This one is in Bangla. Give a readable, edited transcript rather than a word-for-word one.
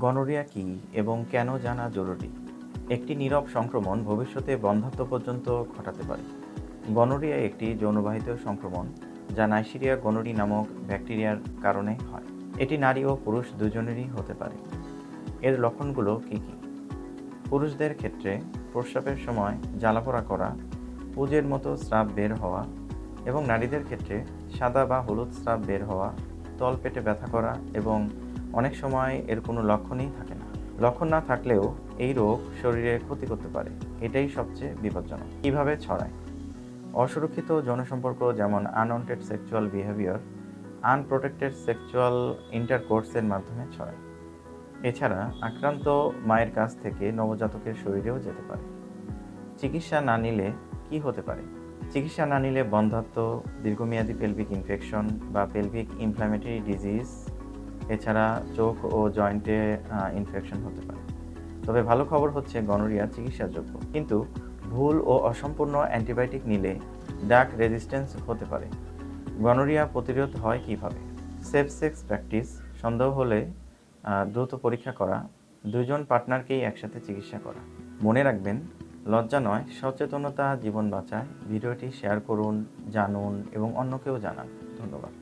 গনোরিয়া কী এবং কেন জানা জরুরি? একটি নীরব সংক্রমণ ভবিষ্যতে বন্ধ্যাত্ব পর্যন্ত ঘটাতে পারে। গনোরিয়া একটি যৌনবাহিত সংক্রমণ যা নাইসেরিয়া গনোরি নামক ব্যাকটেরিয়ার কারণে হয়। এটি নারী ও পুরুষ দুজনেরই হতে পারে। এর লক্ষণগুলো কী কী? পুরুষদের ক্ষেত্রে প্রস্রাবের সময় জ্বালাপোড়া করা, পুজের মতো স্রাব বের হওয়া এবং নারীদের ক্ষেত্রে সাদা বা হলুদ স্রাব বের হওয়া, তলপেটে ব্যথা করা এবং অনেক সময় এর কোনো লক্ষণই থাকে না। লক্ষণ না থাকলেও এই রোগ শরীরে ক্ষতি করতে পারে, এটাই সবচেয়ে বিপজ্জনক। কীভাবে ছড়ায়? অসুরক্ষিত যৌন সম্পর্ক যেমন unwanted sexual behaviour, unprotected sexual ইন্টারকোর্সের মাধ্যমে ছড়ায়। এছাড়া আক্রান্ত মায়ের কাছ থেকে নবজাতকের শরীরেও যেতে পারে। চিকিৎসা না নিলে কি হতে পারে? চিকিৎসা না নিলে বন্ধ্যাত্ব, দীর্ঘমেয়াদী পেলভিক ইনফেকশন বা পেলভিক ইনফ্ল্যামেটরি ডিজিজ, এছাড়া চোখ ও জয়েন্টে ইনফেকশন হতে পারে। তবে ভালো খবর হচ্ছে গনোরিয়া চিকিৎসাযোগ্য, কিন্তু ভুল ও অসম্পূর্ণ অ্যান্টিবায়োটিক নিলে ডাক রেজিস্ট্যান্স হতে পারে। গনোরিয়া প্রতিরোধ হয় কিভাবে? সেফ সেক্স প্র্যাকটিস, সন্দেহ হলে দ্রুত পরীক্ষা করা, দুজন পার্টনারকেই একসাথে চিকিৎসা করা। মনে রাখবেন, লজ্জা নয়, সচেতনতা জীবন বাঁচায়। ভিডিওটি শেয়ার করুন, জানুন এবং অন্যকেও জানান। ধন্যবাদ।